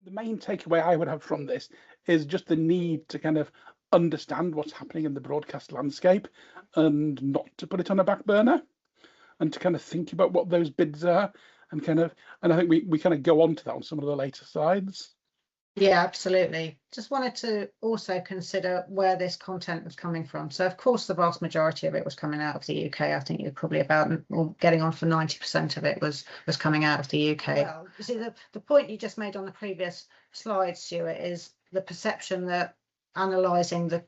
The main takeaway I would have from this is just the need to kind of understand what's happening in the broadcast landscape and not to put it on a back burner, and to kind of think about what those bids are, and I think we kind of go on to that on some of the later slides. Yeah, absolutely. Just wanted to also consider where this content was coming from. So, of course, the vast majority of it was coming out of the UK. I think you're probably about getting on for 90% of it was coming out of the UK. Well, you see, the point you just made on the previous slide, Stuart, is the perception that analysing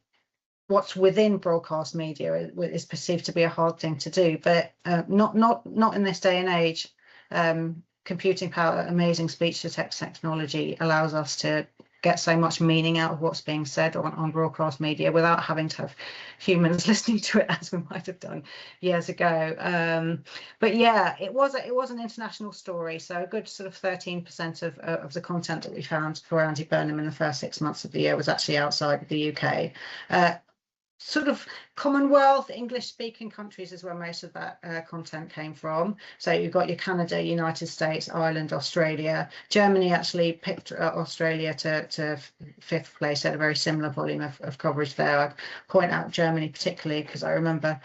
what's within broadcast media is perceived to be a hard thing to do, but not in this day and age. Computing power, amazing speech to text technology allows us to get so much meaning out of what's being said on broadcast media without having to have humans listening to it as we might have done years ago. But yeah, it was an international story. So a good sort of 13% of the content that we found for Andy Burnham in the first 6 months of the year was actually outside of the UK. Sort of Commonwealth, English-speaking countries is where most of that content came from. So you've got your Canada, United States, Ireland, Australia. Germany actually picked Australia to 5th place, had a very similar volume of coverage there. I point out Germany particularly because I remember,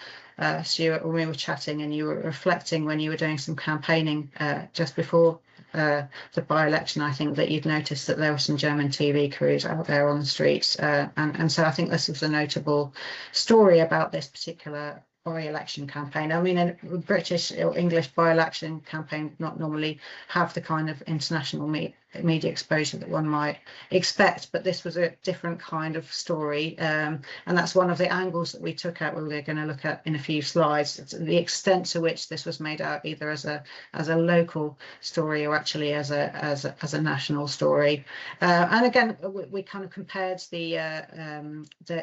Stuart, when we were chatting and you were reflecting when you were doing some campaigning just before the by-election, I think that you'd noticed that there were some German TV crews out there on the streets, and so I think this was a notable story about this particular by-election campaign. I mean, a British or English by-election campaign would not normally have the kind of international media exposure that one might expect, but this was a different kind of story, and that's one of the angles that we took out. We're going to look at in a few slides. It's the extent to which this was made out either as a local story or actually as a national story. And again, we kind of compared the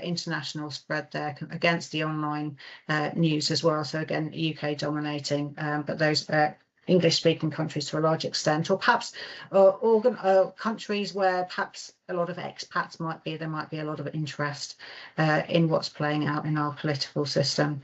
international spread there against the online news as well. So again, UK dominating, but those English-speaking countries to a large extent, or perhaps countries where perhaps a lot of expats might be. There might be a lot of interest in what's playing out in our political system.